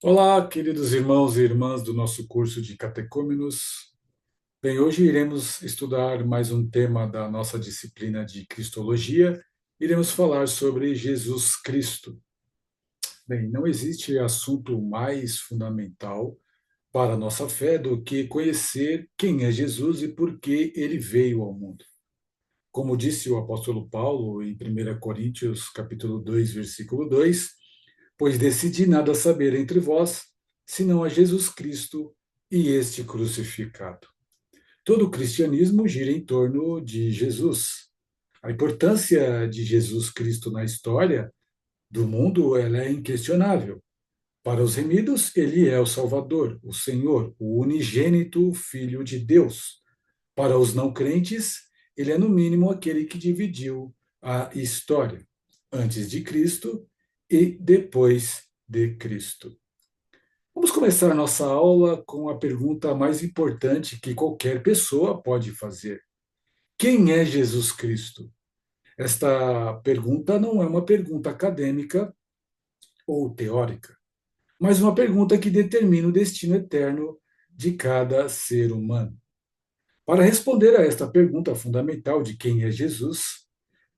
Olá, queridos irmãos e irmãs do nosso curso de Catecúmenos. Bem, hoje iremos estudar mais um tema da nossa disciplina de Cristologia. Iremos falar sobre Jesus Cristo. Bem, não existe assunto mais fundamental para a nossa fé do que conhecer quem é Jesus e por que ele veio ao mundo. Como disse o apóstolo Paulo em 1 Coríntios, capítulo 2, versículo 2, pois decidi nada saber entre vós, senão a Jesus Cristo e este crucificado. Todo o cristianismo gira em torno de Jesus. A importância de Jesus Cristo na história do mundo ela é inquestionável. Para os remidos, ele é o Salvador, o Senhor, o unigênito Filho de Deus. Para os não crentes, ele é no mínimo aquele que dividiu a história, antes de Cristo e depois de Cristo. Vamos começar nossa aula com a pergunta mais importante que qualquer pessoa pode fazer: quem é Jesus Cristo? Esta pergunta não é uma pergunta acadêmica ou teórica, mas uma pergunta que determina o destino eterno de cada ser humano. Para responder a esta pergunta fundamental de quem é Jesus,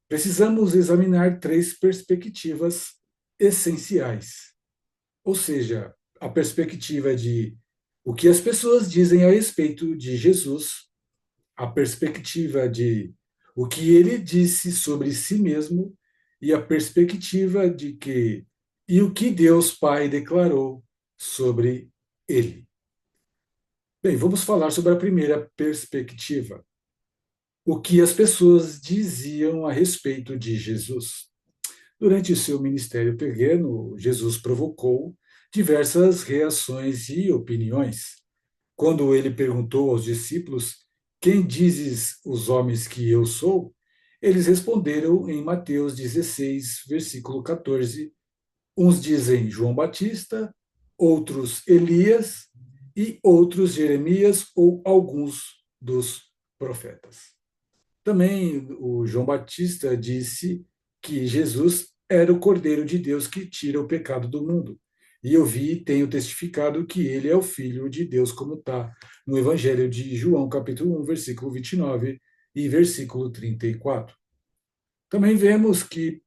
precisamos examinar três perspectivas essenciais. Ou seja, a perspectiva de o que as pessoas dizem a respeito de Jesus, a perspectiva de o que ele disse sobre si mesmo e a perspectiva de que e o que Deus Pai declarou sobre ele. Bem, vamos falar sobre a primeira perspectiva. O que as pessoas diziam a respeito de Jesus. Durante seu ministério terreno, Jesus provocou diversas reações e opiniões. Quando ele perguntou aos discípulos: quem dizes os homens que eu sou? Eles responderam em Mateus 16, versículo 14: uns dizem João Batista, outros Elias e outros Jeremias ou alguns dos profetas. Também o João Batista disse que Jesus era o Cordeiro de Deus que tira o pecado do mundo. E eu vi e tenho testificado que ele é o Filho de Deus, como está no Evangelho de João, capítulo 1, versículo 29 e versículo 34. Também vemos que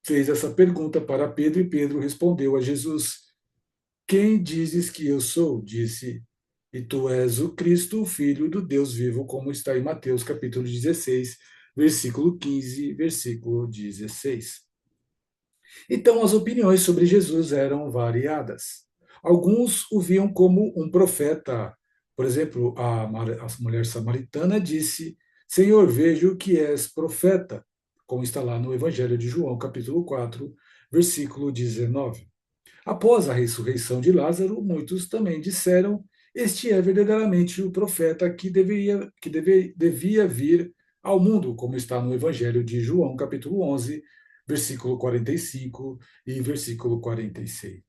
fez essa pergunta para Pedro e Pedro respondeu a Jesus: quem dizes que eu sou? Disse, e tu és o Cristo, o Filho do Deus vivo, como está em Mateus capítulo 16, versículo 15, versículo 16. Então, as opiniões sobre Jesus eram variadas. Alguns o viam como um profeta. Por exemplo, a mulher samaritana disse: Senhor, vejo que és profeta, como está lá no Evangelho de João, capítulo 4, versículo 19. Após a ressurreição de Lázaro, muitos também disseram: Este é verdadeiramente o profeta devia vir ao mundo, como está no Evangelho de João, capítulo 11, versículo 45 e versículo 46.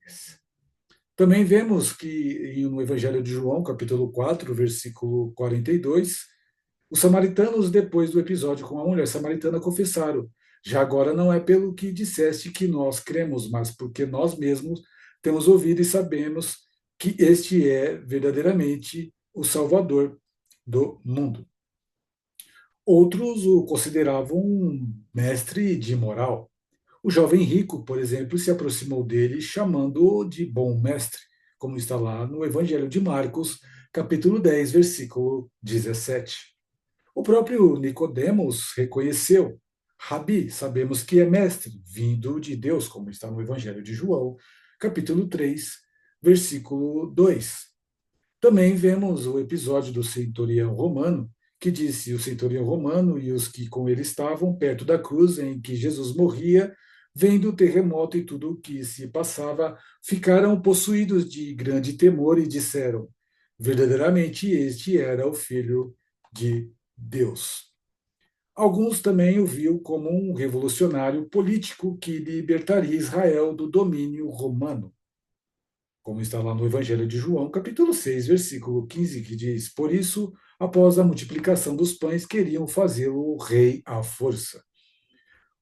Também vemos que no Evangelho de João, capítulo 4, versículo 42, os samaritanos, depois do episódio com a mulher samaritana, confessaram: já agora não é pelo que disseste que nós cremos, mas porque nós mesmos temos ouvido e sabemos que este é verdadeiramente o Salvador do mundo. Outros o consideravam um mestre de moral. O jovem rico, por exemplo, se aproximou dele chamando-o de bom mestre, como está lá no Evangelho de Marcos, capítulo 10, versículo 17. O próprio Nicodemos reconheceu: Rabi, sabemos que é mestre, vindo de Deus, como está no Evangelho de João, capítulo 3, versículo 2. Também vemos o episódio do centurião romano, que disse: o centurião romano e os que com ele estavam perto da cruz em que Jesus morria, vendo o terremoto e tudo o que se passava, ficaram possuídos de grande temor e disseram: verdadeiramente este era o Filho de Deus. Alguns também o viu como um revolucionário político que libertaria Israel do domínio romano, como está lá no Evangelho de João, capítulo 6, versículo 15, que diz: por isso, após a multiplicação dos pães, queriam fazê-lo rei à força.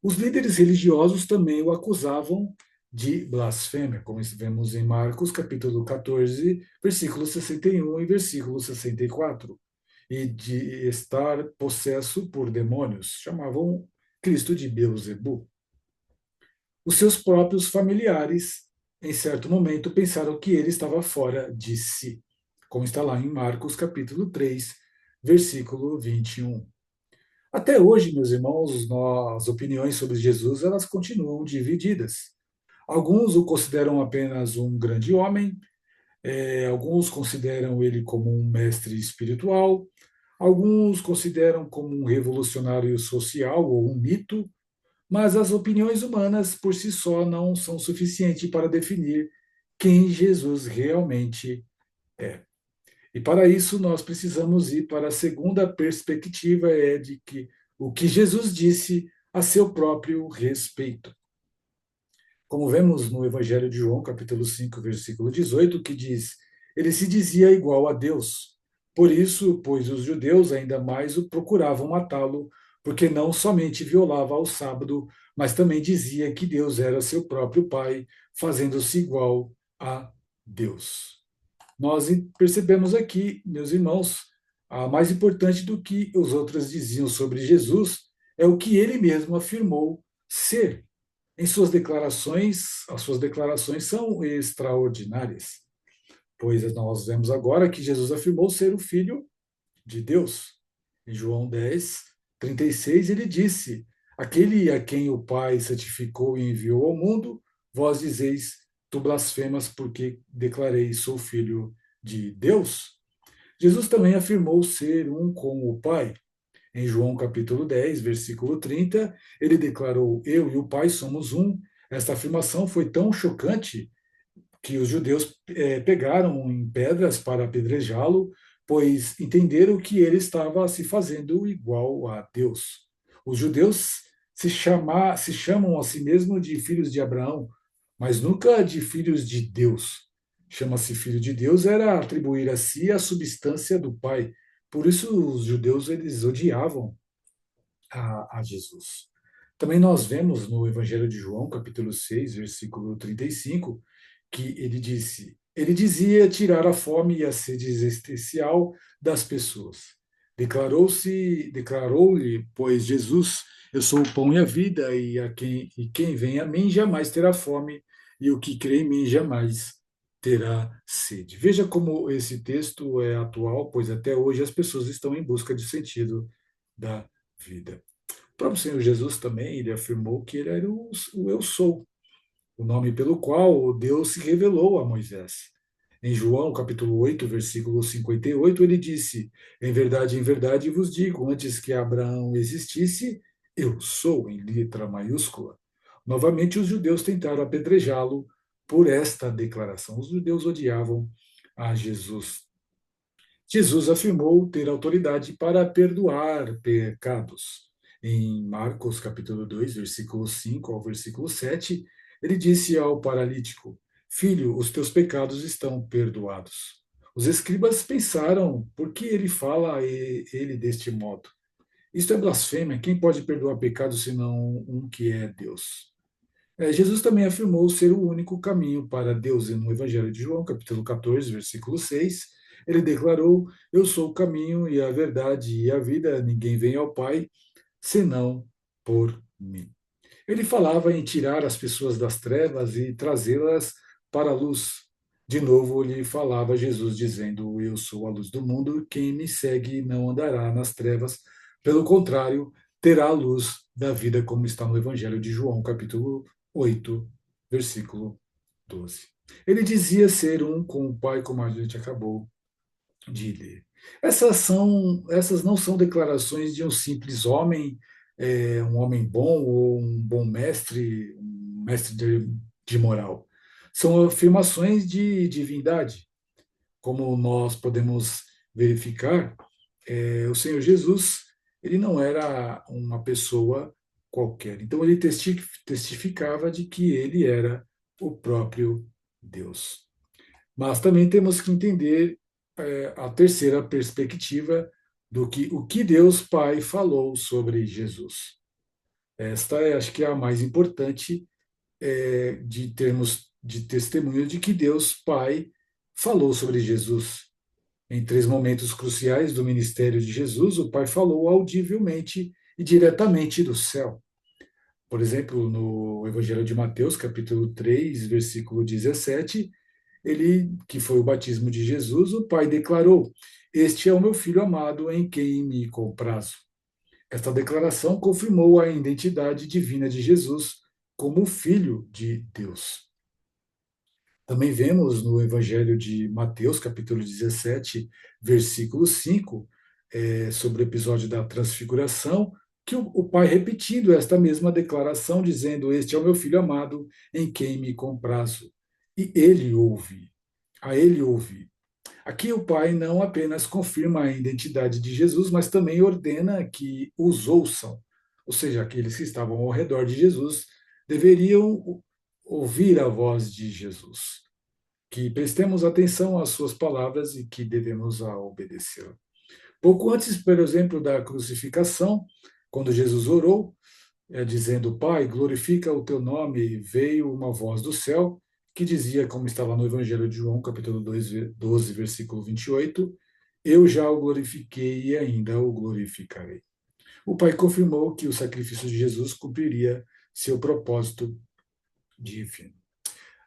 Os líderes religiosos também o acusavam de blasfêmia, como vemos em Marcos, capítulo 14, versículo 61 e versículo 64, e de estar possesso por demônios. Chamavam Cristo de Beelzebu. Os seus próprios familiares, em certo momento, pensaram que ele estava fora de si, como está lá em Marcos, capítulo 3, versículo 21. Até hoje, meus irmãos, as opiniões sobre Jesus elas continuam divididas. Alguns o consideram apenas um grande homem, alguns consideram ele como um mestre espiritual, alguns consideram como um revolucionário social ou um mito, mas as opiniões humanas por si só não são suficientes para definir quem Jesus realmente é. E para isso nós precisamos ir para a segunda perspectiva, é de que o que Jesus disse a seu próprio respeito. Como vemos no Evangelho de João, capítulo 5, versículo 18, que diz: ele se dizia igual a Deus. Por isso, pois os judeus ainda mais o procuravam matá-lo, porque não somente violava ao sábado, mas também dizia que Deus era seu próprio Pai, fazendo-se igual a Deus. Nós percebemos aqui, meus irmãos, a mais importante do que os outros diziam sobre Jesus é o que ele mesmo afirmou ser. Em suas declarações, as suas declarações são extraordinárias, pois nós vemos agora que Jesus afirmou ser o Filho de Deus. Em João 10, 36, ele disse: aquele a quem o Pai santificou e enviou ao mundo, vós dizeis, tu blasfemas porque declarei, sou filho de Deus. Jesus também afirmou ser um com o Pai. Em João capítulo 10, versículo 30, ele declarou: eu e o Pai somos um. Esta afirmação foi tão chocante que os judeus pegaram em pedras para apedrejá-lo, pois entenderam que ele estava se fazendo igual a Deus. Os judeus se chamam a si mesmos de filhos de Abraão, mas nunca de filhos de Deus. Chama-se filho de Deus era atribuir a si a substância do Pai. Por isso os judeus eles odiavam a Jesus. Também nós vemos no Evangelho de João, capítulo 6, versículo 35, que ele dizia tirar a fome e a sede existencial das pessoas. Declarou-lhe, pois Jesus, eu sou o pão e a vida, e quem vem a mim jamais terá fome, e o que crê em mim jamais terá sede. Veja como esse texto é atual, pois até hoje as pessoas estão em busca de sentido da vida. O próprio Senhor Jesus também, ele afirmou que ele era o Eu Sou, o nome pelo qual Deus se revelou a Moisés. Em João, capítulo 8, versículo 58, ele disse: em verdade vos digo, antes que Abraão existisse, eu sou, em letra maiúscula. Novamente, os judeus tentaram apedrejá-lo por esta declaração. Os judeus odiavam a Jesus. Jesus afirmou ter autoridade para perdoar pecados. Em Marcos capítulo 2, versículo 5 ao versículo 7, ele disse ao paralítico: filho, os teus pecados estão perdoados. Os escribas pensaram: por que ele fala ele deste modo? Isto é blasfêmia. Quem pode perdoar pecados senão um que é Deus? Jesus também afirmou ser o único caminho para Deus. E no Evangelho de João, capítulo 14, versículo 6, ele declarou: eu sou o caminho e a verdade e a vida, ninguém vem ao Pai senão por mim. Ele falava em tirar as pessoas das trevas e trazê-las para a luz. De novo, ele falava Jesus dizendo: eu sou a luz do mundo, quem me segue não andará nas trevas, pelo contrário, terá a luz da vida, como está no Evangelho de João, capítulo 8, versículo 12. Ele dizia ser um com o Pai, como a gente acabou de ler. Essas não são declarações de um simples homem, um homem bom ou um bom mestre, um mestre de moral. São afirmações de divindade. Como nós podemos verificar, o Senhor Jesus, ele não era uma pessoa qualquer. Então ele testificava de que ele era o próprio Deus. Mas também temos que entender a terceira perspectiva do que o que Deus Pai falou sobre Jesus. Esta é, acho que é a mais importante, de termos de testemunho de que Deus Pai falou sobre Jesus. Em três momentos cruciais do ministério de Jesus, o Pai falou audivelmente e diretamente do céu. Por exemplo, no Evangelho de Mateus, capítulo 3, versículo 17, ele, que foi o batismo de Jesus, o Pai declarou: Este é o meu filho amado em quem me comprazo. Esta declaração confirmou a identidade divina de Jesus como Filho de Deus. Também vemos no Evangelho de Mateus, capítulo 17, versículo 5, sobre o episódio da transfiguração, que o Pai repetindo esta mesma declaração, dizendo: Este é o meu filho amado, em quem me comprazo. E ele ouve, a ele ouve. Aqui o Pai não apenas confirma a identidade de Jesus, mas também ordena que os ouçam. Ou seja, aqueles que estavam ao redor de Jesus deveriam ouvir a voz de Jesus. Que prestemos atenção às suas palavras e que devemos a obedecê-la. Pouco antes, por exemplo, da crucificação, quando Jesus orou, dizendo: Pai, glorifica o teu nome, veio uma voz do céu que dizia, como está lá no Evangelho de João, capítulo 12, versículo 28, eu já o glorifiquei e ainda o glorificarei. O Pai confirmou que o sacrifício de Jesus cumpriria seu propósito divino.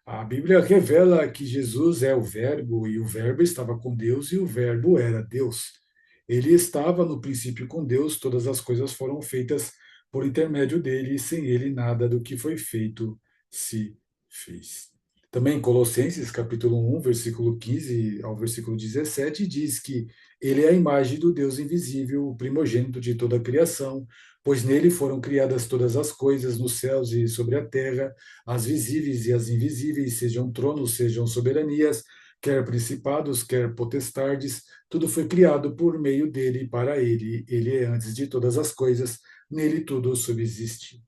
A Bíblia revela que Jesus é o Verbo e o Verbo estava com Deus e o Verbo era Deus. Ele estava no princípio com Deus, todas as coisas foram feitas por intermédio dele e sem ele nada do que foi feito se fez. Também em Colossenses, capítulo 1, versículo 15 ao versículo 17, diz que ele é a imagem do Deus invisível, o primogênito de toda a criação, pois nele foram criadas todas as coisas nos céus e sobre a terra, as visíveis e as invisíveis, sejam tronos, sejam soberanias, quer principados, quer potestades, tudo foi criado por meio dele e para ele. Ele é antes de todas as coisas, nele tudo subsiste.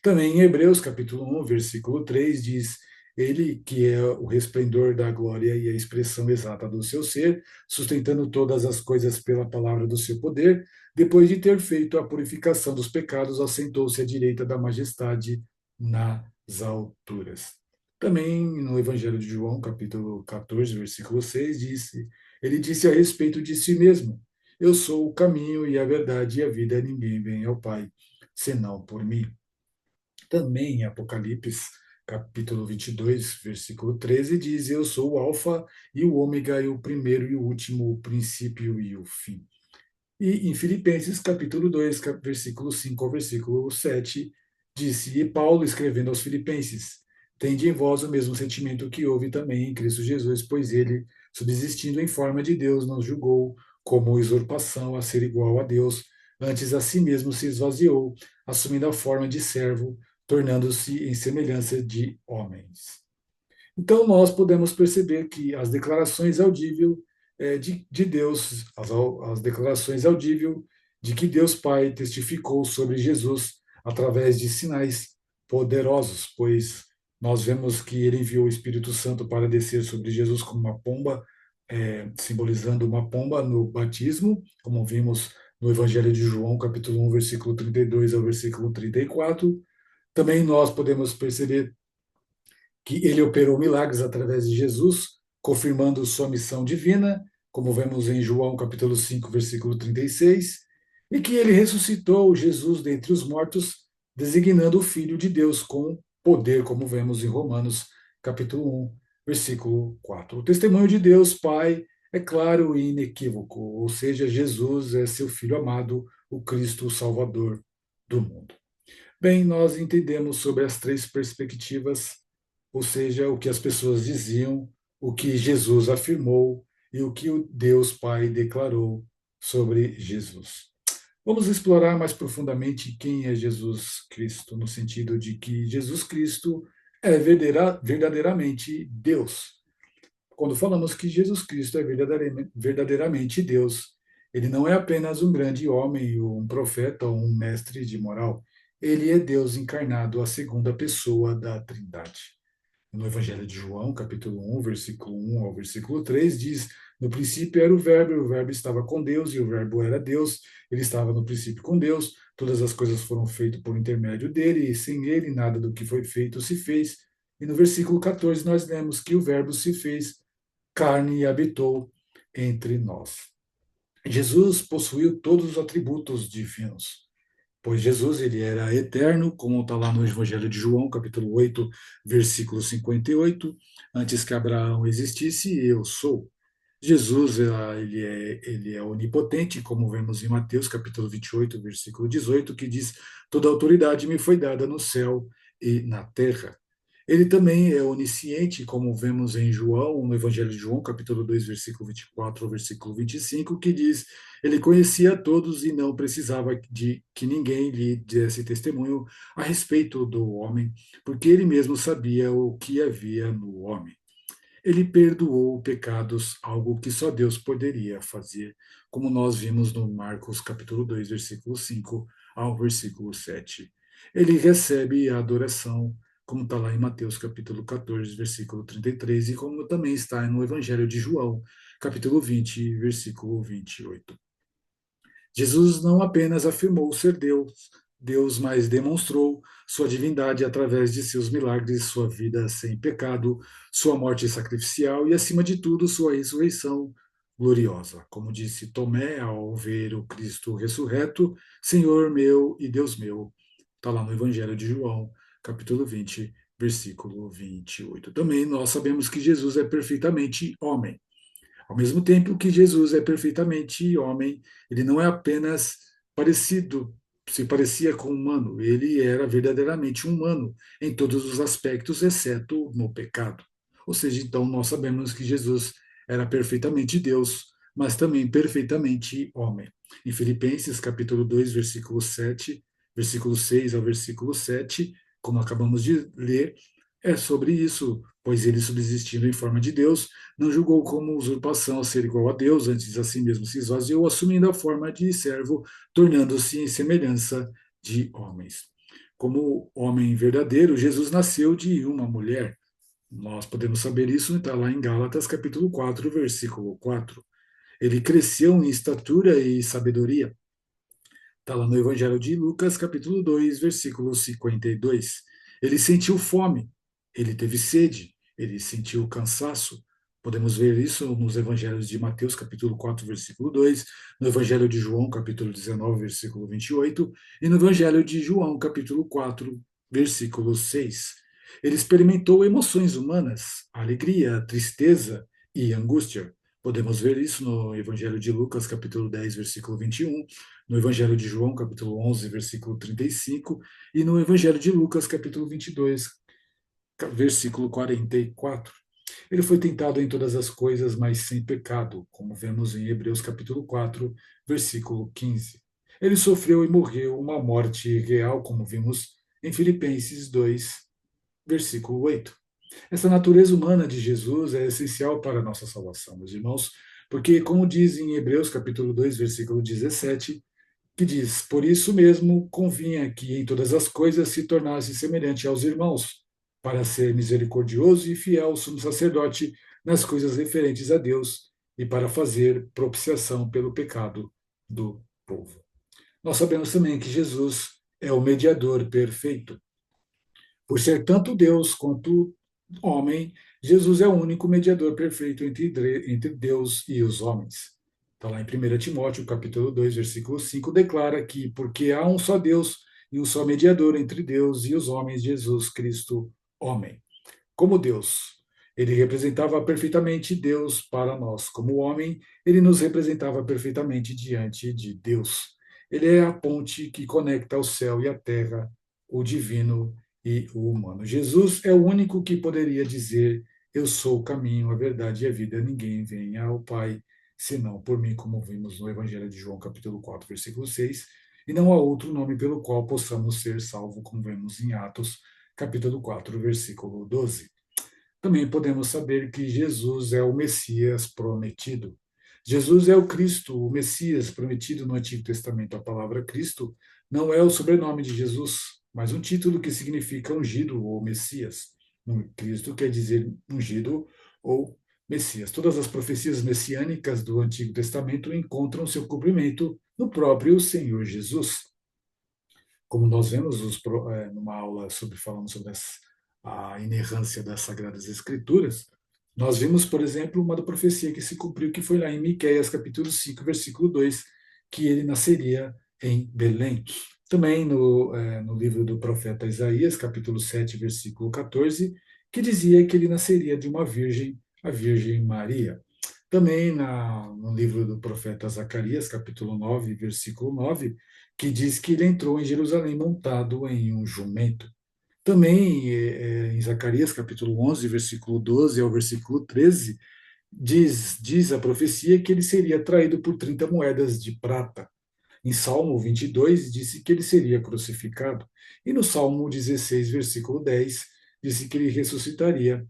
Também em Hebreus, capítulo 1, versículo 3, diz: Ele que é o resplendor da glória e a expressão exata do seu ser, sustentando todas as coisas pela palavra do seu poder, depois de ter feito a purificação dos pecados, assentou-se à direita da majestade nas alturas. Também no Evangelho de João, capítulo 14, versículo 6, ele disse a respeito de si mesmo: Eu sou o caminho e a verdade e a vida, ninguém vem ao Pai, senão por mim. Também em Apocalipse, capítulo 22, versículo 13, diz: Eu sou o Alfa e o Ômega, e o primeiro e o último, o princípio e o fim. E em Filipenses, capítulo 2, versículo 5 ao versículo 7, disse: E Paulo, escrevendo aos Filipenses: Tende em vós o mesmo sentimento que houve também em Cristo Jesus, pois ele, subsistindo em forma de Deus, não julgou como usurpação a ser igual a Deus, antes a si mesmo se esvaziou, assumindo a forma de servo, tornando-se em semelhança de homens. Então, nós podemos perceber que as declarações audíveis de Deus, as declarações audíveis de que Deus Pai testificou sobre Jesus através de sinais poderosos, pois nós vemos que ele enviou o Espírito Santo para descer sobre Jesus como uma pomba, simbolizando uma pomba no batismo, como vimos no Evangelho de João, capítulo 1, versículo 32 ao versículo 34. Também nós podemos perceber que ele operou milagres através de Jesus, confirmando sua missão divina, como vemos em João capítulo 5, versículo 36, e que ele ressuscitou Jesus dentre os mortos, designando o Filho de Deus com poder, como vemos em Romanos capítulo 1, versículo 4. O testemunho de Deus Pai é claro e inequívoco, ou seja, Jesus é seu Filho amado, o Cristo, o Salvador do mundo. Bem, nós entendemos sobre as três perspectivas, ou seja, o que as pessoas diziam, o que Jesus afirmou e o que o Deus Pai declarou sobre Jesus. Vamos explorar mais profundamente quem é Jesus Cristo, no sentido de que Jesus Cristo é verdadeiramente Deus. Quando falamos que Jesus Cristo é verdadeiramente Deus, ele não é apenas um grande homem, um profeta ou um mestre de moral. Ele é Deus encarnado, a segunda pessoa da Trindade. No Evangelho de João, capítulo 1, versículo 1 ao versículo 3, diz: No princípio era o Verbo, e o Verbo estava com Deus, e o Verbo era Deus, ele estava no princípio com Deus. todas as coisas foram feitas por intermédio dele, e sem ele nada do que foi feito se fez. E no versículo 14 nós lemos que o Verbo se fez carne e habitou entre nós. Jesus possuiu todos os atributos divinos, pois Jesus ele era eterno, como está lá no Evangelho de João, capítulo 8, versículo 58, antes que Abraão existisse, eu sou. Jesus ele é onipotente, como vemos em Mateus, capítulo 28, versículo 18, que diz: toda autoridade me foi dada no céu e na terra. Ele também é onisciente, como vemos em João, no Evangelho de João, capítulo 2, versículo 24 ao versículo 25, que diz: ele conhecia a todos e não precisava de que ninguém lhe desse testemunho a respeito do homem, porque ele mesmo sabia o que havia no homem. Ele perdoou pecados, algo que só Deus poderia fazer, como nós vimos no Marcos capítulo 2, versículo 5 ao versículo 7. Ele recebe a adoração, como está lá em Mateus capítulo 14, versículo 33, e como também está no Evangelho de João, capítulo 20, versículo 28. Jesus não apenas afirmou ser Deus, mas demonstrou sua divindade através de seus milagres, sua vida sem pecado, sua morte sacrificial e, acima de tudo, sua ressurreição gloriosa. Como disse Tomé ao ver o Cristo ressurreto, Senhor meu e Deus meu. Está lá no Evangelho de João, capítulo 20, versículo 28. Também nós sabemos que Jesus é perfeitamente homem. Ao mesmo tempo que Jesus é perfeitamente homem, ele não é apenas parecido, se parecia com um humano, ele era verdadeiramente humano em todos os aspectos, exceto no pecado. Ou seja, então nós sabemos que Jesus era perfeitamente Deus, mas também perfeitamente homem. Em Filipenses, capítulo 2, versículo 7, versículo 6 ao versículo 7, como acabamos de ler, é sobre isso, pois ele, subsistindo em forma de Deus, não julgou como usurpação a ser igual a Deus, antes a si mesmo se esvaziou, assumindo a forma de servo, tornando-se em semelhança de homens. Como homem verdadeiro, Jesus nasceu de uma mulher. Nós podemos saber isso, está lá em Gálatas, capítulo 4, versículo 4. Ele cresceu em estatura e sabedoria. Está lá no Evangelho de Lucas, capítulo 2, versículo 52. Ele sentiu fome, ele teve sede, ele sentiu cansaço. Podemos ver isso nos Evangelhos de Mateus, capítulo 4, versículo 2, no Evangelho de João, capítulo 19, versículo 28, e no Evangelho de João, capítulo 4, versículo 6. Ele experimentou emoções humanas, alegria, tristeza e angústia. Podemos ver isso no Evangelho de Lucas, capítulo 10, versículo 21, no Evangelho de João, capítulo 11, versículo 35, e no Evangelho de Lucas, capítulo 22, versículo 44. Ele foi tentado em todas as coisas, mas sem pecado, como vemos em Hebreus, capítulo 4, versículo 15. Ele sofreu e morreu uma morte real, como vimos em Filipenses 2, versículo 8. Essa natureza humana de Jesus é essencial para a nossa salvação, meus irmãos, porque, como diz em Hebreus capítulo 2, versículo 17, que diz: por isso mesmo convinha que em todas as coisas se tornasse semelhante aos irmãos, para ser misericordioso e fiel ao sumo sacerdote nas coisas referentes a Deus e para fazer propiciação pelo pecado do povo. Nós sabemos também que Jesus é o mediador perfeito. Por ser tanto Deus quanto homem, Jesus é o único mediador perfeito entre Deus e os homens. Está lá em 1 Timóteo, capítulo 2, versículo 5, declara que porque há um só Deus e um só mediador entre Deus e os homens, Jesus Cristo, homem. Como Deus, ele representava perfeitamente Deus para nós. Como homem, ele nos representava perfeitamente diante de Deus. Ele é a ponte que conecta o céu e a terra, o divino e o humano. Jesus é o único que poderia dizer: eu sou o caminho, a verdade e a vida. Ninguém vem ao Pai senão por mim, como vimos no Evangelho de João, capítulo 4, versículo 6. E não há outro nome pelo qual possamos ser salvos, como vemos em Atos, capítulo 4, versículo 12. Também podemos saber que Jesus é o Messias prometido. Jesus é o Cristo, o Messias prometido no Antigo Testamento. A palavra Cristo não é o sobrenome de Jesus, mas um título que significa ungido ou Messias. Cristo quer dizer ungido ou Messias. Todas as profecias messiânicas do Antigo Testamento encontram seu cumprimento no próprio Senhor Jesus. como nós vemos numa aula falando sobre a inerrância das Sagradas Escrituras, nós vimos, por exemplo, uma da profecia que se cumpriu, que foi lá em Miqueias, capítulo 5, versículo 2, que ele nasceria em Belém. Também no livro do profeta Isaías, capítulo 7, versículo 14, que dizia que ele nasceria de uma virgem, a Virgem Maria. Também no livro do profeta Zacarias, capítulo 9, versículo 9, que diz que ele entrou em Jerusalém montado em um jumento. Também em Zacarias, capítulo 11, versículo 12 ao versículo 13, diz a profecia que ele seria traído por 30 moedas de prata. Em Salmo 22, disse que ele seria crucificado. E no Salmo 16, versículo 10, disse que ele ressuscitaria,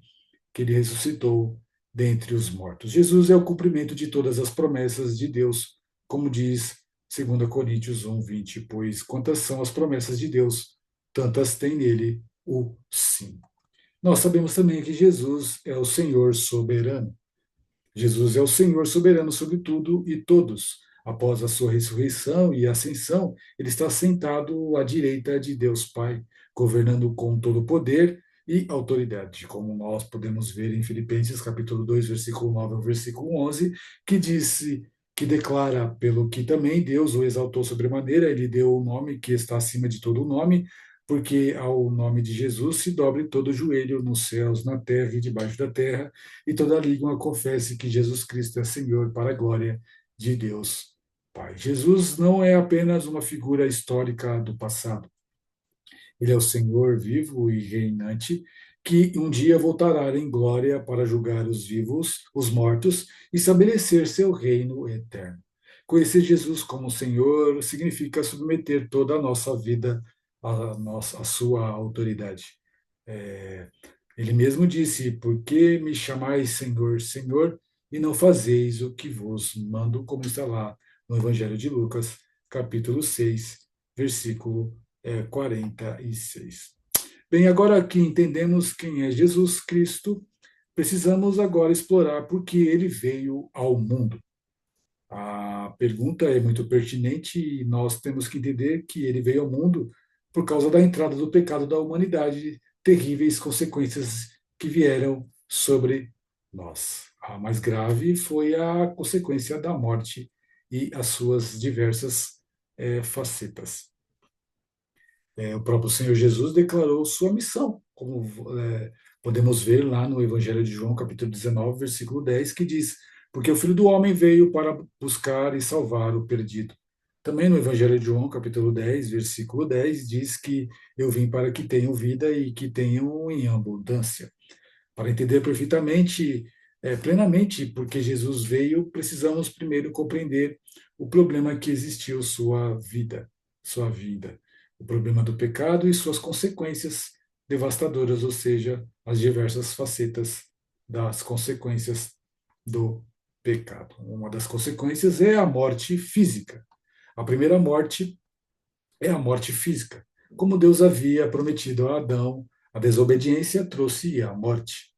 que ele ressuscitou dentre os mortos. Jesus é o cumprimento de todas as promessas de Deus, como diz 2 Coríntios 1, 20, pois quantas são as promessas de Deus, tantas tem nele o sim. Nós sabemos também que Jesus é o Senhor soberano. Jesus é o Senhor soberano sobre tudo e todos. Após a sua ressurreição e ascensão, ele está sentado à direita de Deus Pai, governando com todo o poder e autoridade, como nós podemos ver em Filipenses capítulo 2, versículo 9 ao versículo 11, que declara pelo que também Deus o exaltou sobremaneira, ele deu o nome que está acima de todo o nome, porque ao nome de Jesus se dobre todo o joelho nos céus, na terra e debaixo da terra, e toda língua confesse que Jesus Cristo é Senhor para a glória de Deus Pai. Jesus não é apenas uma figura histórica do passado. Ele é o Senhor vivo e reinante, que um dia voltará em glória para julgar os vivos, os mortos, e estabelecer seu reino eterno. Conhecer Jesus como Senhor significa submeter toda a nossa vida à sua autoridade. É, ele mesmo disse: Por que me chamais Senhor, Senhor, e não fazeis o que vos mando, como está lá no Evangelho de Lucas, capítulo 6, versículo 46. Bem, agora que entendemos quem é Jesus Cristo, precisamos agora explorar por que ele veio ao mundo. A pergunta é muito pertinente e nós temos que entender que ele veio ao mundo por causa da entrada do pecado da humanidade, terríveis consequências que vieram sobre nós. A mais grave foi a consequência da morte e as suas diversas facetas. O próprio Senhor Jesus declarou sua missão, como podemos ver lá no Evangelho de João, capítulo 19, versículo 10, que diz: Porque o Filho do Homem veio para buscar e salvar o perdido. Também no Evangelho de João, capítulo 10, versículo 10, diz que eu vim para que tenham vida e que tenham em abundância. Para entender perfeitamente, plenamente, porque Jesus veio, precisamos primeiro compreender o problema que existiu sua vida, o problema do pecado e suas consequências devastadoras, ou seja, as diversas facetas das consequências do pecado. Uma das consequências é a morte física. A primeira morte é a morte física. Como Deus havia prometido a Adão, a desobediência trouxe a morte,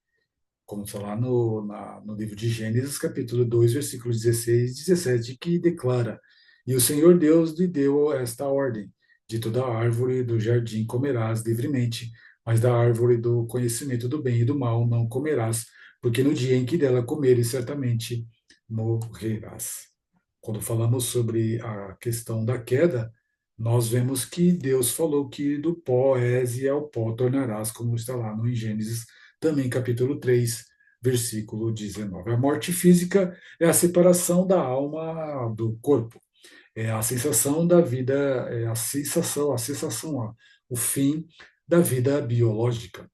como está lá no livro de Gênesis, capítulo 2, versículos 16 e 17, que declara: E o Senhor Deus lhe deu esta ordem: De toda árvore do jardim comerás livremente, mas da árvore do conhecimento do bem e do mal não comerás, porque no dia em que dela comeres, certamente morrerás. Quando falamos sobre a questão da queda, nós vemos que Deus falou que do pó és e ao pó tornarás, como está lá no Gênesis também capítulo 3, versículo 19. A morte física é a separação da alma do corpo, é a sensação da vida, é a sensação, ó, o fim da vida biológica.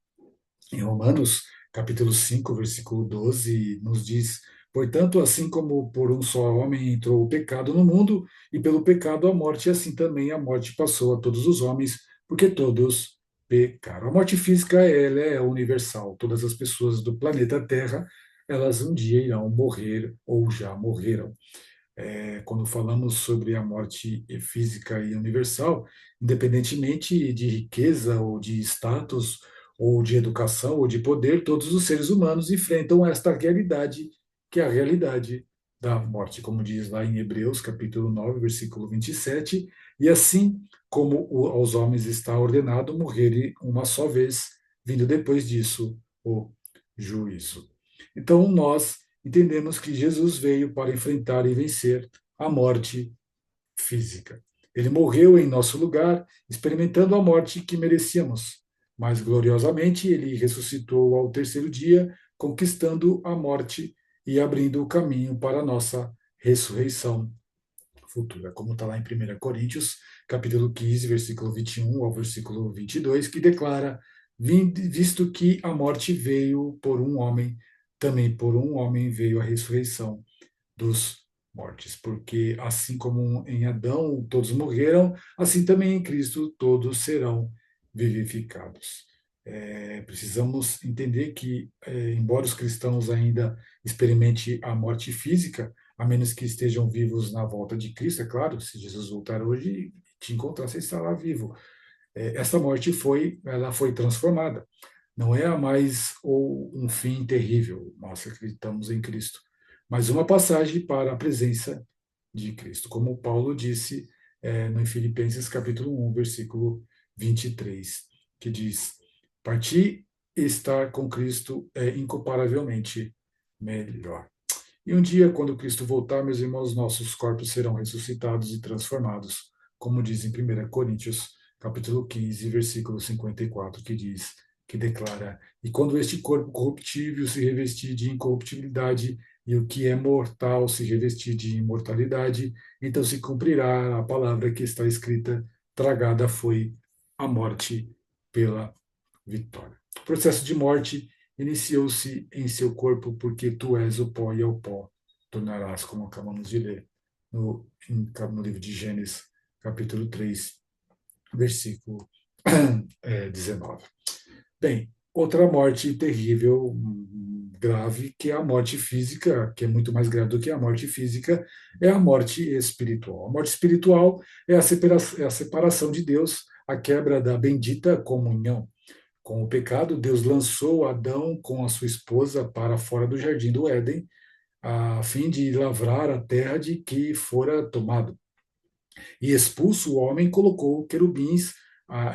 Em Romanos, capítulo 5, versículo 12, nos diz: Portanto, assim como por um só homem entrou o pecado no mundo, e pelo pecado a morte, assim também a morte passou a todos os homens, porque todos pecaram. A morte física, ela é universal. Todas as pessoas do planeta Terra, elas um dia irão morrer ou já morreram. Quando falamos sobre a morte física e universal, independentemente de riqueza ou de status, ou de educação ou de poder, todos os seres humanos enfrentam esta realidade, que é a realidade da morte, como diz lá em Hebreus, capítulo 9, versículo 27, E assim como aos homens está ordenado morrerem uma só vez, vindo depois disso o juízo. Então nós entendemos que Jesus veio para enfrentar e vencer a morte física. Ele morreu em nosso lugar, experimentando a morte que merecíamos, mas gloriosamente ele ressuscitou ao terceiro dia, conquistando a morte e abrindo o caminho para a nossa ressurreição futura, como está lá em 1 Coríntios, capítulo 15, versículo 21 ao versículo 22, que declara: visto que a morte veio por um homem, também por um homem veio a ressurreição dos mortes, porque assim como em Adão todos morreram, assim também em Cristo todos serão vivificados. Precisamos entender que, embora os cristãos ainda experimentem a morte física, a menos que estejam vivos na volta de Cristo, é claro, se Jesus voltar hoje e te encontrar, você estará vivo. Essa morte ela foi transformada. Não é a mais ou um fim terrível, nós acreditamos em Cristo, mas uma passagem para a presença de Cristo, como Paulo disse no Filipenses capítulo 1, versículo 23, que diz: partir e estar com Cristo é incomparavelmente melhor. E um dia, quando Cristo voltar, meus irmãos, nossos corpos serão ressuscitados e transformados, como diz em 1 Coríntios, capítulo 15, versículo 54, que diz, que declara: e quando este corpo corruptível se revestir de incorruptibilidade, e o que é mortal se revestir de imortalidade, então se cumprirá a palavra que está escrita: tragada foi a morte pela vitória. O processo de morte iniciou-se em seu corpo, porque tu és o pó e ao pó tornarás, como acabamos de ler no livro de Gênesis, capítulo 3, versículo 19. Bem, outra morte terrível, grave, que é a morte física, que é muito mais grave do que a morte física, é a morte espiritual. A morte espiritual é a separação de Deus, a quebra da bendita comunhão. Com o pecado, Deus lançou Adão com a sua esposa para fora do jardim do Éden, a fim de lavrar a terra de que fora tomado. E expulso o homem, colocou querubins,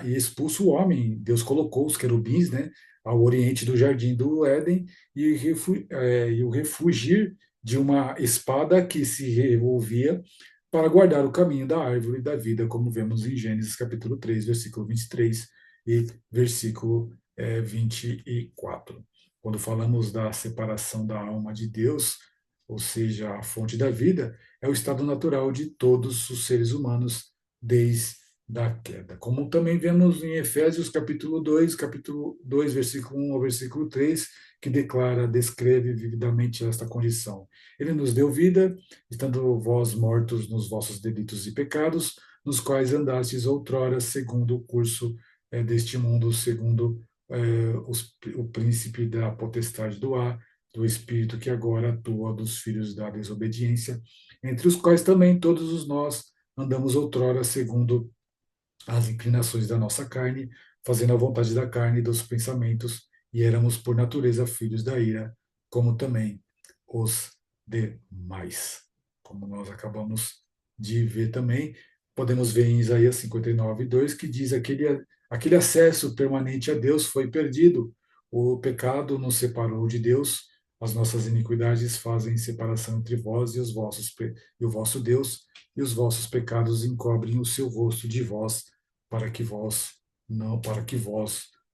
e expulso o homem, Deus colocou os querubins, né, ao oriente do jardim do Éden, e o refugir de uma espada que se revolvia para guardar o caminho da árvore da vida, como vemos em Gênesis capítulo 3, versículo 23 e versículo 24. Quando falamos da separação da alma de Deus, ou seja, a fonte da vida, é o estado natural de todos os seres humanos desde a queda. Como também vemos em Efésios capítulo 2, versículo 1 ao versículo 3, que descreve vividamente esta condição. Ele nos deu vida, estando vós mortos nos vossos delitos e pecados, nos quais andastes outrora segundo o curso deste mundo, segundo o príncipe da potestade do ar, do Espírito que agora atua dos filhos da desobediência, entre os quais também todos os nós andamos outrora segundo as inclinações da nossa carne, fazendo a vontade da carne e dos pensamentos, e éramos por natureza filhos da ira, como também os demais. Como nós acabamos de ver também, podemos ver em Isaías 59, 2, que diz: aquele acesso permanente a Deus foi perdido, o pecado nos separou de Deus, as nossas iniquidades fazem separação entre vós e o vosso Deus, e os vossos pecados encobrem o seu rosto de vós, para que vós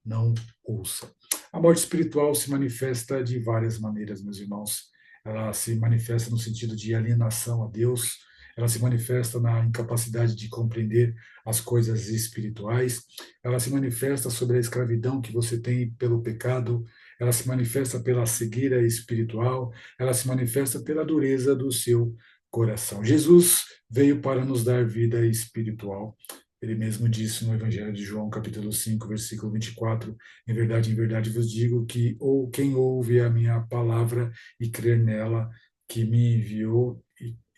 não ouça. A morte espiritual se manifesta de várias maneiras, meus irmãos. Ela se manifesta no sentido de alienação a Deus, ela se manifesta na incapacidade de compreender as coisas espirituais, ela se manifesta sobre a escravidão que você tem pelo pecado, ela se manifesta pela cegueira espiritual, ela se manifesta pela dureza do seu coração. Jesus veio para nos dar vida espiritual. Ele mesmo disse no Evangelho de João, capítulo 5, versículo 24: em verdade vos digo que quem ouve a minha palavra e crer nela que me enviou,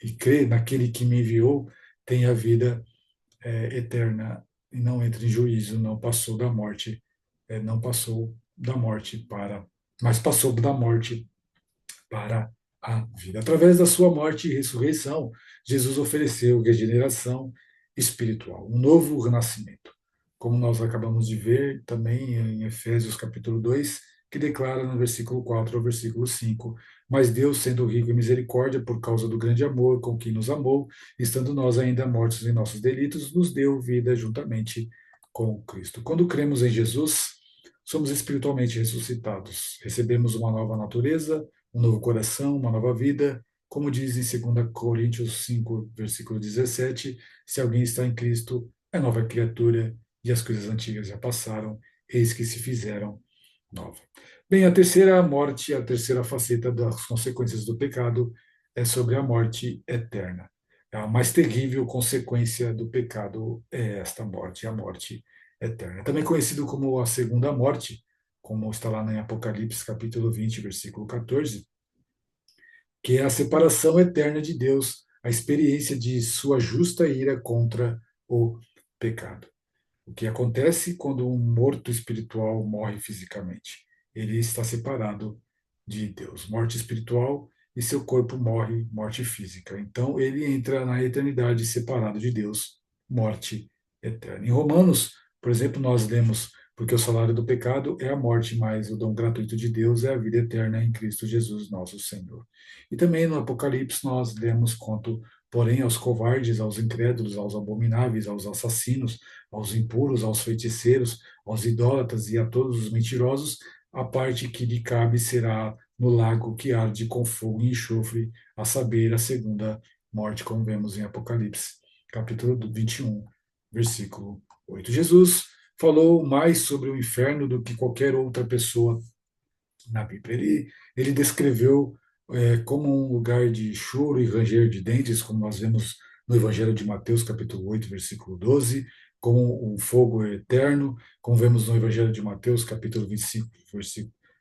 e crer naquele que me enviou, tem a vida eterna e não entra em juízo, não passou da morte, não passou da morte mas passou da morte para a vida. Através da sua morte e ressurreição, Jesus ofereceu regeneração espiritual, um novo renascimento. Como nós acabamos de ver também em Efésios capítulo 2, que declara no versículo 4 ao versículo 5: mas Deus, sendo rico em misericórdia, por causa do grande amor com que nos amou, estando nós ainda mortos em nossos delitos, nos deu vida juntamente com Cristo. Quando cremos em Jesus, somos espiritualmente ressuscitados, recebemos uma nova natureza, um novo coração, uma nova vida. Como diz em 2 Coríntios 5, versículo 17, se alguém está em Cristo, é nova criatura, e as coisas antigas já passaram, eis que se fizeram nova. Bem, a terceira morte, a terceira faceta das consequências do pecado é sobre a morte eterna. A mais terrível consequência do pecado é esta morte, a morte eterna. Também conhecido como a segunda morte, como está lá em Apocalipse capítulo 20, versículo 14, que é a separação eterna de Deus, a experiência de sua justa ira contra o pecado. O que acontece quando um morto espiritual morre fisicamente? Ele está separado de Deus. Morte espiritual e seu corpo morre, morte física. Então ele entra na eternidade separado de Deus, morte eterna. Em Romanos, por exemplo, nós lemos: porque o salário do pecado é a morte, mas o dom gratuito de Deus é a vida eterna em Cristo Jesus, nosso Senhor. E também no Apocalipse nós lemos quanto, porém, aos covardes, aos incrédulos, aos abomináveis, aos assassinos, aos impuros, aos feiticeiros, aos idólatras e a todos os mentirosos, a parte que lhe cabe será no lago que arde com fogo e enxofre, a saber, a segunda morte, como vemos em Apocalipse, capítulo 21, versículo 8. Jesus falou mais sobre o inferno do que qualquer outra pessoa na Bíblia. Ele descreveu como um lugar de choro e ranger de dentes, como nós vemos no Evangelho de Mateus, capítulo 8, versículo 12, como um fogo eterno, como vemos no Evangelho de Mateus, capítulo 25,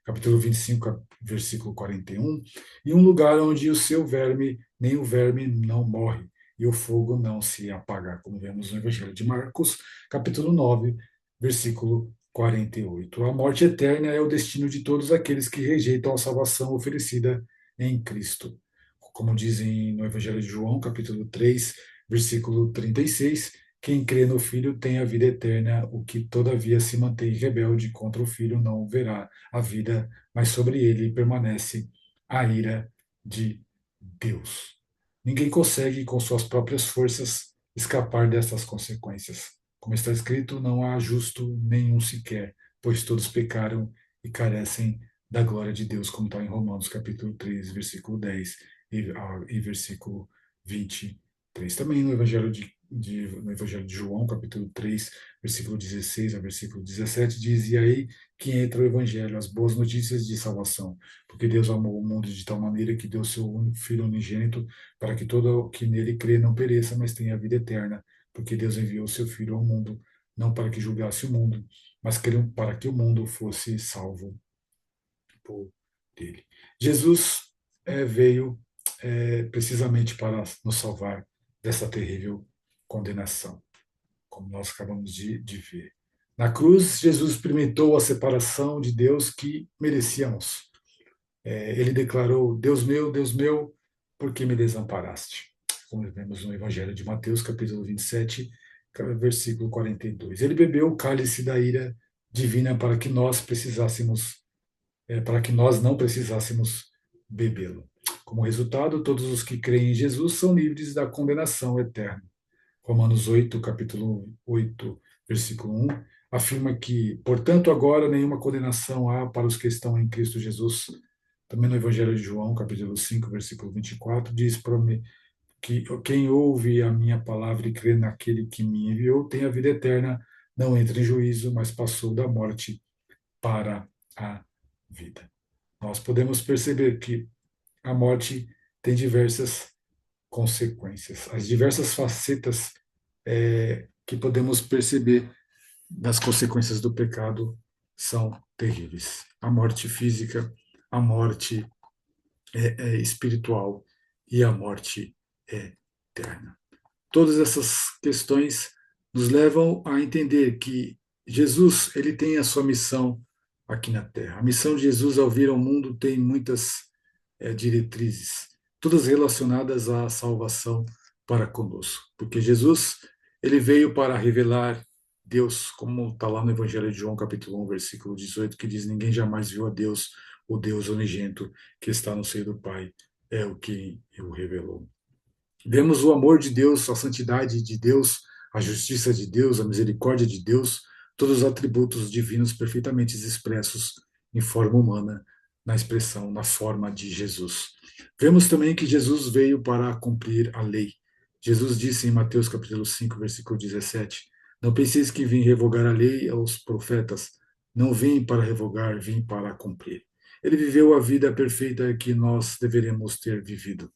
capítulo 25, versículo 41, e um lugar onde o seu verme, nem o verme não morre, e o fogo não se apaga, como vemos no Evangelho de Marcos, capítulo 9, versículo 48. A morte eterna é o destino de todos aqueles que rejeitam a salvação oferecida em Cristo. Como dizem no Evangelho de João, capítulo 3, versículo 36, quem crê no Filho tem a vida eterna, o que todavia se mantém rebelde contra o Filho não verá a vida, mas sobre ele permanece a ira de Deus. Ninguém consegue, com suas próprias forças, escapar dessas consequências. Como está escrito, não há justo nenhum sequer, pois todos pecaram e carecem da glória de Deus, como está em Romanos capítulo 3, versículo 10 e versículo 23. Também no Evangelho de João, capítulo 3, versículo 16 a versículo 17, diz: e aí que entra o Evangelho, as boas notícias de salvação, porque Deus amou o mundo de tal maneira que deu seu Filho unigênito, para que todo o que nele crê não pereça, mas tenha a vida eterna, porque Deus enviou o seu Filho ao mundo, não para que julgasse o mundo, mas para que o mundo fosse salvo por dele. Jesus veio precisamente para nos salvar dessa terrível condenação, como nós acabamos de ver. Na cruz, Jesus experimentou a separação de Deus que merecíamos. Ele declarou: Deus meu, por que me desamparaste? Como vemos no Evangelho de Mateus, capítulo 27, versículo 42. Ele bebeu o cálice da ira divina para que nós não precisássemos bebê-lo. Como resultado, todos os que creem em Jesus são livres da condenação eterna. Romanos 8, capítulo 8, versículo 1, afirma que, portanto, agora nenhuma condenação há para os que estão em Cristo Jesus. Também no Evangelho de João, capítulo 5, versículo 24, diz que quem ouve a minha palavra e crê naquele que me enviou tem a vida eterna, não entra em juízo, mas passou da morte para a vida. Nós podemos perceber que a morte tem diversas consequências, as diversas facetas que podemos perceber das consequências do pecado são terríveis. A morte física, a morte espiritual e a morte eterna. Todas essas questões nos levam a entender que Jesus ele tem a sua missão aqui na Terra. A missão de Jesus ao vir ao mundo tem muitas diretrizes, todas relacionadas à salvação para conosco, porque Jesus Ele veio para revelar Deus, como está lá no Evangelho de João, capítulo 1, versículo 18, que diz: Ninguém jamais viu a Deus, o Deus unigênito que está no seio do Pai, é o que o revelou. Vemos o amor de Deus, a santidade de Deus, a justiça de Deus, a misericórdia de Deus, todos os atributos divinos perfeitamente expressos em forma humana, na expressão, na forma de Jesus. Vemos também que Jesus veio para cumprir a lei. Jesus disse em Mateus capítulo 5, versículo 17: Não penseis que vim revogar a lei aos profetas, não vim para revogar, vim para cumprir. Ele viveu a vida perfeita que nós deveríamos ter vivido,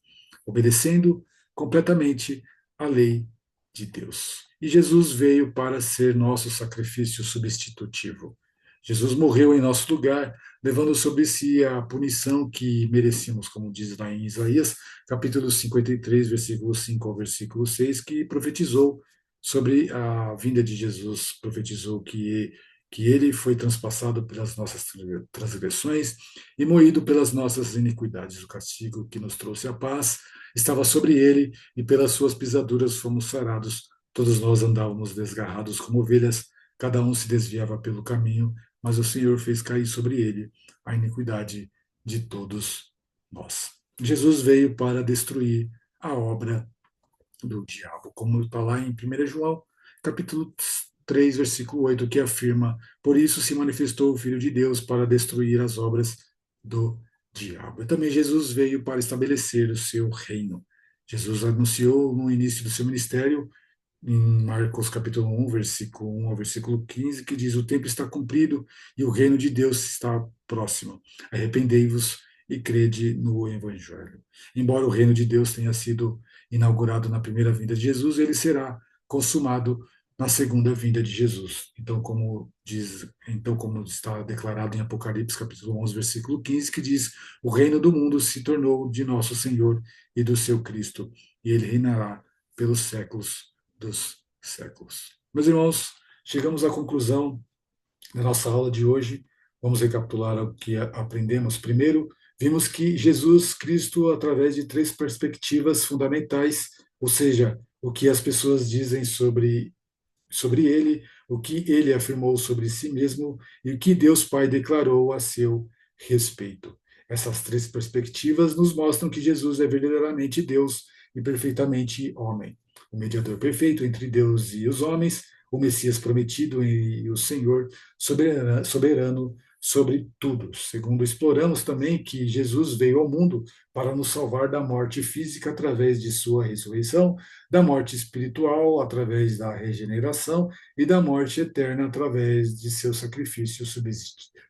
obedecendo completamente a lei de Deus. E Jesus veio para ser nosso sacrifício substitutivo. Jesus morreu em nosso lugar, levando sobre si a punição que merecíamos, como diz lá em Isaías, capítulo 53, versículo 5 ao versículo 6, que profetizou sobre a vinda de Jesus, profetizou que ele foi transpassado pelas nossas transgressões e moído pelas nossas iniquidades. O castigo que nos trouxe a paz estava sobre ele, e pelas suas pisaduras fomos sarados. Todos nós andávamos desgarrados como ovelhas, cada um se desviava pelo caminho, mas o Senhor fez cair sobre ele a iniquidade de todos nós. Jesus veio para destruir a obra do diabo, como está lá em 1 João, capítulo 3, versículo 8, que afirma: Por isso se manifestou o Filho de Deus para destruir as obras do diabo. E também Jesus veio para estabelecer o seu reino. Jesus anunciou no início do seu ministério, em Marcos capítulo 1, versículo 1 ao versículo 15, que diz: O tempo está cumprido e o reino de Deus está próximo. Arrependei-vos e crede no Evangelho. Embora o reino de Deus tenha sido inaugurado na primeira vinda de Jesus, ele será consumado na segunda vinda de Jesus. Então como está declarado em Apocalipse capítulo 11, versículo 15, que diz: O reino do mundo se tornou de nosso Senhor e do seu Cristo, e ele reinará pelos séculos dos séculos. Meus irmãos, chegamos à conclusão da nossa aula de hoje. Vamos recapitular o que aprendemos. Primeiro, vimos que Jesus Cristo, através de três perspectivas fundamentais, ou seja, o que as pessoas dizem sobre ele, o que ele afirmou sobre si mesmo e o que Deus Pai declarou a seu respeito. Essas três perspectivas nos mostram que Jesus é verdadeiramente Deus e perfeitamente homem, o mediador perfeito entre Deus e os homens, o Messias prometido e o Senhor soberano sobre tudo. Segundo, exploramos também que Jesus veio ao mundo para nos salvar da morte física através de sua ressurreição, da morte espiritual através da regeneração e da morte eterna através de seu sacrifício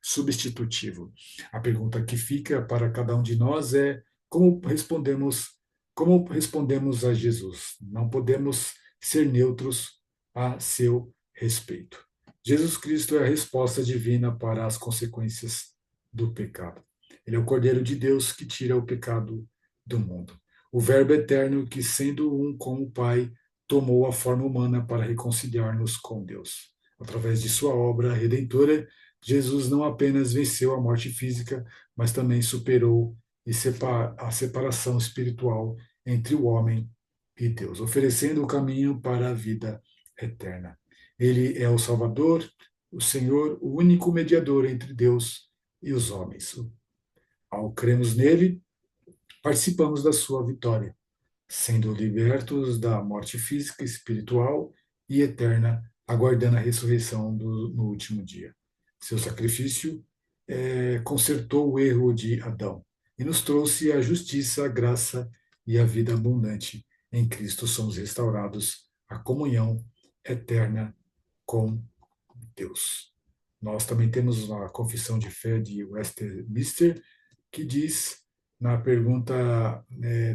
substitutivo. A pergunta que fica para cada um de nós é: como respondemos, como respondemos a Jesus? Não podemos ser neutros a seu respeito. Jesus Cristo é a resposta divina para as consequências do pecado. Ele é o Cordeiro de Deus que tira o pecado do mundo. O Verbo eterno que, sendo um com o Pai, tomou a forma humana para reconciliar-nos com Deus. Através de sua obra redentora, Jesus não apenas venceu a morte física, mas também superou a separação espiritual entre o homem e Deus, oferecendo o caminho para a vida eterna. Ele é o Salvador, o Senhor, o único mediador entre Deus e os homens. Ao cremos nele, participamos da sua vitória, sendo libertos da morte física, espiritual e eterna, aguardando a ressurreição no último dia. Seu sacrifício consertou o erro de Adão e nos trouxe a justiça, a graça e a vida abundante. Em Cristo somos restaurados à comunhão eterna com Deus. Nós também temos a confissão de fé de Westminster, que diz, na pergunta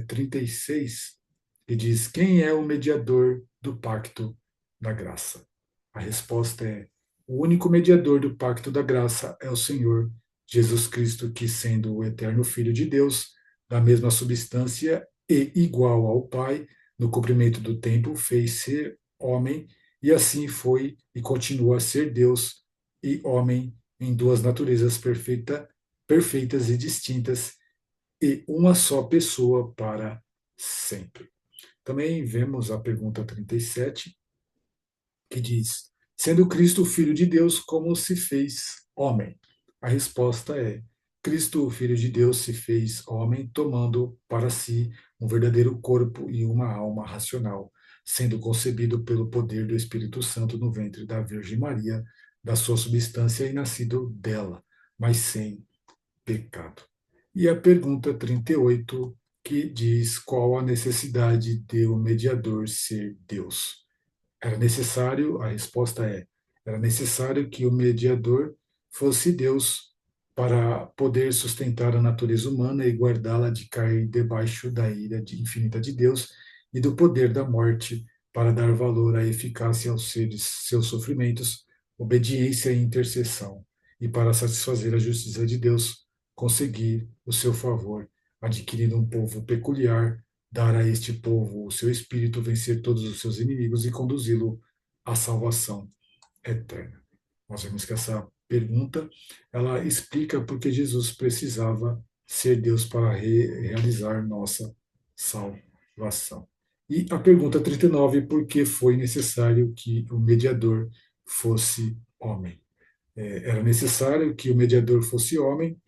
36, que diz: quem é o mediador do pacto da graça? A resposta é: o único mediador do pacto da graça é o Senhor Jesus Cristo, que, sendo o eterno Filho de Deus, da mesma substância e igual ao Pai, no cumprimento do tempo, fez ser homem, e assim foi e continua a ser Deus e homem em duas naturezas perfeitas e distintas, e uma só pessoa para sempre. Também vemos a pergunta 37, que diz: sendo Cristo o Filho de Deus, como se fez homem? A resposta é: Cristo, o Filho de Deus, se fez homem, tomando para si um verdadeiro corpo e uma alma racional, sendo concebido pelo poder do Espírito Santo no ventre da Virgem Maria, da sua substância e nascido dela, mas sem pecado. E a pergunta 38, que diz qual a necessidade de o mediador ser Deus? Era necessário, a resposta é, era necessário que o mediador fosse Deus para poder sustentar a natureza humana e guardá-la de cair debaixo da ira infinita de Deus e do poder da morte, para dar valor à eficácia aos seus sofrimentos, obediência e intercessão, e para satisfazer a justiça de Deus, conseguir o seu favor, adquirindo um povo peculiar, dar a este povo o seu espírito, vencer todos os seus inimigos e conduzi-lo à salvação eterna. Nós vemos que essa pergunta, ela explica porque Jesus precisava ser Deus para realizar nossa salvação. E a pergunta 39, por que foi necessário que o mediador fosse homem? Era necessário que o mediador fosse homem,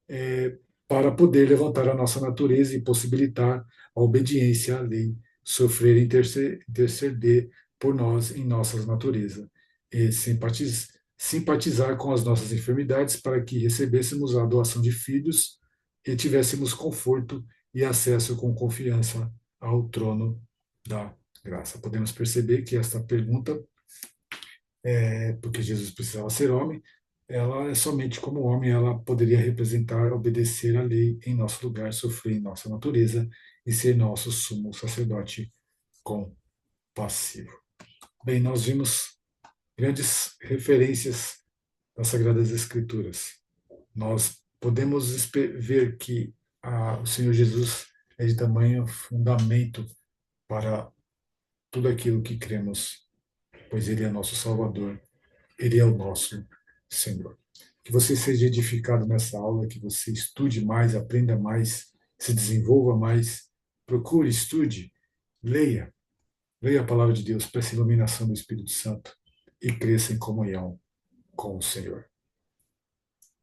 é, para poder levantar a nossa natureza e possibilitar a obediência à lei, sofrer e interceder por nós em nossa natureza, e simpatizar com as nossas enfermidades para que recebêssemos a doação de filhos e tivéssemos conforto e acesso com confiança ao trono da graça. Podemos perceber que esta pergunta, porque Jesus precisava ser homem, ela é somente como homem, ela poderia representar, obedecer à lei em nosso lugar, sofrer em nossa natureza e ser nosso sumo sacerdote compassivo. Bem, nós vimos grandes referências das Sagradas Escrituras. Nós podemos ver que o Senhor Jesus é de tamanho fundamento para tudo aquilo que cremos, pois Ele é nosso Salvador, Ele é o nosso Senhor. Que você seja edificado nessa aula, que você estude mais, aprenda mais, se desenvolva mais, procure, estude, leia, leia a palavra de Deus, peça a iluminação do Espírito Santo e cresça em comunhão com o Senhor.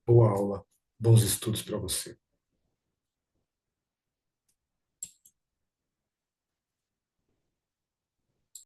Boa aula, bons estudos para você.